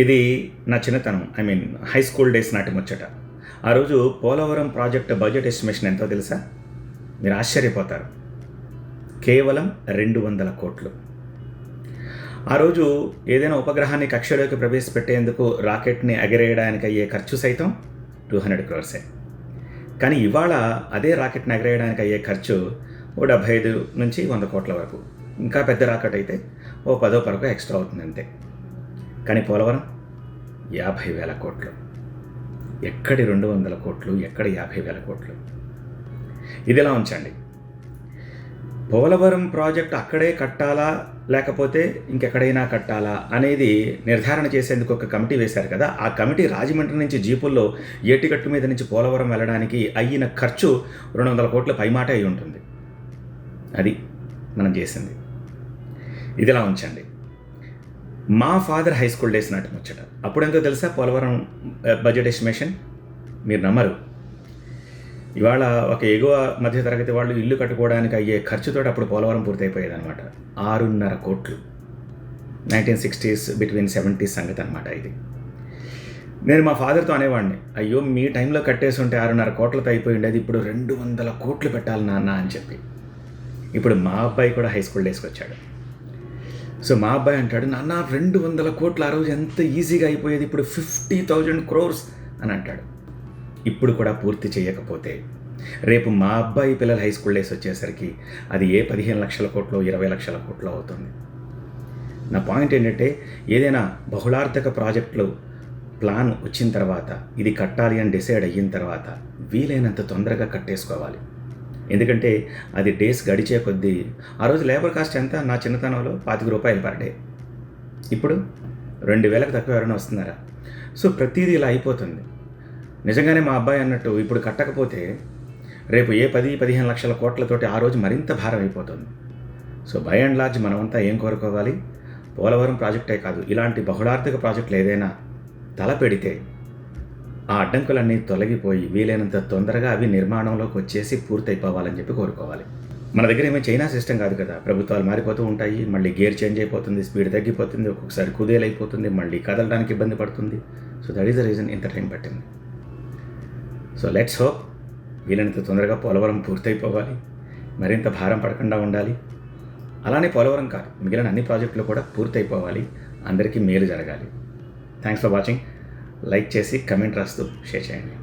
ఇది నా చిన్నతనం, హై స్కూల్ డేస్ నాటి ముచ్చట. ఆ రోజు పోలవరం ప్రాజెక్ట్ బడ్జెట్ ఎస్టిమేషన్ ఎంతో తెలుసా? మీరు ఆశ్చర్యపోతారు. కేవలం 200 కోట్లు. ఆ రోజు ఏదైనా ఉపగ్రహాన్ని కక్షలోకి ప్రవేశపెట్టేందుకు రాకెట్ని ఎగరేయడానికి అయ్యే ఖర్చు సైతం 200 crores. కానీ ఇవాళ అదే రాకెట్ని ఎగరేయడానికి అయ్యే ఖర్చు 75 నుంచి 100 కోట్ల వరకు. ఇంకా పెద్ద రాకెట్ అయితే 10 ఎక్స్ట్రా అవుతుంది అంతే. కానీ పోలవరం 50,000 కోట్లు. ఎక్కడి 200 కోట్లు, ఎక్కడి 50,000 కోట్లు? ఇదిలా ఉంచండి. పోలవరం ప్రాజెక్ట్ అక్కడే కట్టాలా లేకపోతే ఇంకెక్కడైనా కట్టాలా అనేది నిర్ధారణ చేసేందుకు ఒక కమిటీ వేశారు కదా. ఆ కమిటీ రాజమండ్రి నుంచి జీపుల్లో ఏటిగట్టు మీద నుంచి పోలవరం వెళ్ళడానికి అయిన ఖర్చు 200 కోట్ల పైమాట అయి ఉంటుంది. అది మనం చేసింది. ఇదిలా ఉంచండి. మా ఫాదర్ హై స్కూల్ డేస్ నాటి ముచ్చట. అప్పుడెంతో తెలుసా పోలవరం బడ్జెట్ ఎస్టిమేషన్? మీరు నమ్మరు. ఇవాళ ఒక ఎగువ మధ్యతరగతి వాళ్ళు ఇల్లు కట్టుకోవడానికి అయ్యే ఖర్చుతో అప్పుడు పోలవరం పూర్తయిపోయేది అనమాట. 6.5 కోట్లు. 1960s బిట్వీన్ 70s సంగతి అనమాట ఇది. నేను మా ఫాదర్తో అనేవాడిని, అయ్యో మీ టైంలో కట్టేసి ఉంటే 6.5 కోట్లతో అయిపోయి ఉండేది, ఇప్పుడు 200 కోట్లు పెట్టాలి నాన్న అని చెప్పి. ఇప్పుడు మా అబ్బాయి కూడా హై స్కూల్ డేస్కి వచ్చాడు. సో మా అబ్బాయి అంటాడు, నాన్న 200 కోట్లు ఆ రోజు ఎంత ఈజీగా అయిపోయేది, ఇప్పుడు 50,000 crores అని అంటాడు. ఇప్పుడు కూడా పూర్తి చేయకపోతే రేపు మా అబ్బాయి పిల్లల హై స్కూల్ డేస్ వచ్చేసరికి అది ఏ 15 లక్షల కోట్లు 20 లక్షల కోట్లు అవుతుంది. నా పాయింట్ ఏంటంటే, ఏదైనా బహుళార్థక ప్రాజెక్టులు ప్లాన్ వచ్చిన తర్వాత, ఇది కట్టాలి అని డిసైడ్ అయిన తర్వాత వీలైనంత తొందరగా కట్టేసుకోవాలి. ఎందుకంటే అది డేస్ గడిచే కొద్దీ, ఆ రోజు లేబర్ కాస్ట్ ఎంత? నా చిన్నతనంలో 25 రూపాయలు పర్ డే. ఇప్పుడు 2,000కి తక్కువ ఎవరైనా వస్తున్నారా? సో ప్రతిదీ ఇలా అయిపోతుంది. నిజంగానే మా అబ్బాయి అన్నట్టు ఇప్పుడు కట్టకపోతే రేపు ఏ 10-15 లక్షల కోట్లతోటి ఆ రోజు మరింత భారం అయిపోతుంది. సో బై అండ్ లార్జ్ మనమంతా ఏం కోరుకోవాలి? పోలవరం ప్రాజెక్టే కాదు, ఇలాంటి బహుళార్థక ప్రాజెక్టులు ఏదైనా తలపెడితే ఆ అడ్డంకులన్నీ తొలగిపోయి వీలైనంత తొందరగా అవి నిర్మాణంలోకి వచ్చేసి పూర్తయిపోవాలని చెప్పి కోరుకోవాలి. మన దగ్గర ఏమీ చైనా సిస్టమ్ కాదు కదా. ప్రభుత్వాలు మారిపోతూ ఉంటాయి, మళ్ళీ గేర్ చేంజ్ అయిపోతుంది, స్పీడ్ తగ్గిపోతుంది, ఒక్కొక్కసారి కుదేలైపోతుంది, మళ్ళీ కదలడానికి ఇబ్బంది పడుతుంది. So that is the reason ఇంత టైం పట్టింది. సో లెట్స్ హోప్ వీలైనంత తొందరగా పోలవరం పూర్తయిపోవాలి, మరింత భారం పడకుండా ఉండాలి. అలానే పోలవరం కాదు, మిగిలిన అన్ని ప్రాజెక్టులు కూడా పూర్తయిపోవాలి, అందరికీ మేలు జరగాలి. Thanks for watching. లైక్ చేసి కమెంట్ రాస్తూ షేర్ చేయండి.